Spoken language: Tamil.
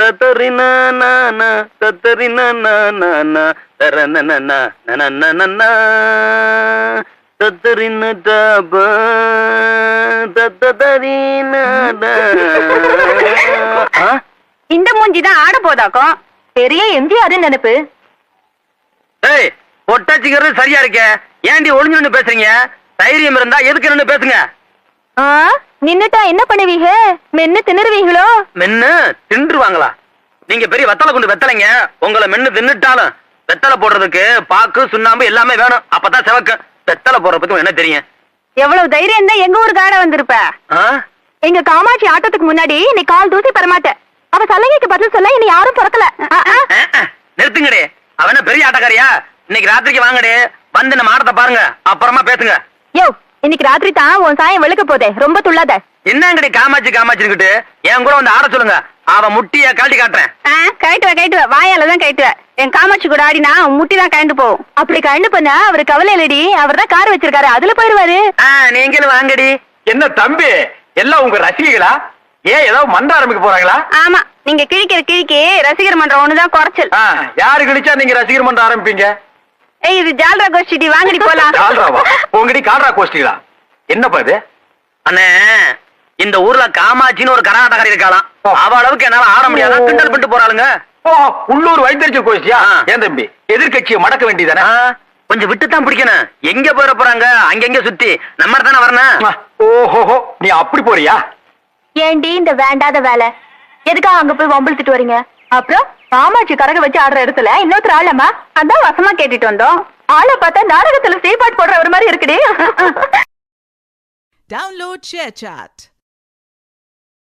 தத்தரினா நானா தத்தரினா நானா தரனனனா நனனனனா தத்தரினா தாபா தத்தரினா. இந்த மூஞ்சிதான் ஆட போதாக்கும். பெரிய எம்ஜிஆர் நினைப்பு. ஏய், பொட்டாச்சிக்கிறது சரியா இருக்க. ஏன்டி ஒளிஞ்சு நின்னு பேசுறீங்க? தைரியம் இருந்தா எதுக்கு நின்னு பேசுங்க. நின்னுட்டா என்ன பண்ணுவீங்க? மென்னு தின்னுருவீங்களோ? மென்னு தின்றுவாங்களா? நீங்க பெரிய வெத்தலை கொண்டு வெத்தலைங்க. உங்களை மென்னு தின்னுட்டாலும் வெத்தலை போடுறதுக்கு பாக்கு சுண்ணாம்பு எல்லாமே வேணும். அப்பதான் செவக்கு. வெத்தலை போடுற பத்தி என்ன தெரியும்? எவ்வளவு தைரியம் தான் எங்க ஊருக்கு ஆட வந்திருப்ப. எங்க காமாட்சி ஆட்டத்துக்கு முன்னாடி நீ கால் தூசி பெறமாட்ட. அவ சலங்கைக்கு பதில் சொல்ல இனி யாரும் பிறக்கல. நிறுத்துங்கடே. அவன பெரிய ஆட்டக்காரியா? இன்னைக்கு ராத்திரிக்கு வாங்கடே. வந்து நம்ம ஆட்டத்தை பாருங்க, அப்புறமா பேசுங்க. யோ, இன்னைக்கு ராத்திரி தான் உன் சாயம் வெளுக்க போதே. ரொம்ப துள்ளாத. என்னங்கடி காமாட்சி காமாட்சிக்கிட்டு என் கூட வந்து ஆட சொல்லுங்க. அவ முட்டிய கழட்டி காட்டுறேன். கழட்டுவ வாயாலதான் கழட்டுவ. என் காமாட்சி கூட ஆடினா முட்டி தான் கழண்டு போகும். அப்படி கழண்டு பண்ணா அவரு கவலை இல்லடி. அவர் தான் கார் வச்சிருக்காரு, அதுல போயிருவாரு. நீங்களும் வாங்கடி. என்ன தம்பி, எல்லாம் உங்க ரசிகைகளா? ஏன் ஏதாவது மன்ற ஆரம்பிக்க போறாங்களா? ஆமா, நீங்க கிழிக்கிற கிழிக்கு ரசிகர் மன்றம் ஒண்ணுதான் குறைச்சல். யாரு கிழிச்சா நீங்க ரசிகர் மன்றம் ஆரம்பிப்பீங்க? இது ஜால்ரா கோஷ்டி, வாங்கடி போலாம். ஜால்ராவா? உங்கடி கால்ரா கோஷ்டிகளா? என்னப்பா இது? அண்ணே, இந்த ஊர்ல காமாட்சின்னு ஒரு கரகாட்டக்காரி இருக்காளாம். அவ அளவுக்கு என்னால ஆட முடியாத கிண்டல் பண்ணிட்டு போறாளுங்க. உள்ளூர் வைத்தறிச்சல் கோஷ்டியா? ஏன் தம்பி, எதிர்கட்சியை மடக்க வேண்டியதானே? கொஞ்சம் விட்டுத்தான் பிடிக்கணும். எங்க போயிட போறாங்க? அங்கங்க சுத்தி நம்ம தானே வரணும். ஓஹோ, நீ அப்படி போறியா? ஏண்டி இந்த வேண்டாத வேலை? எதுக்காக அங்க போய் வம்பிழுத்துட்டு வரீங்க? அப்புறம் காமாட்சி கரக வச்சு ஆடுற இடத்துல இன்னொருத்தர் ஆளமா? அதான் வசமா கேட்டுட்டு வந்தோம். ஆளை பார்த்தா நாடகத்துல ஸ்டே பாட் போடுற ஒரு மாதிரி இருக்குடி. Download ShareChat.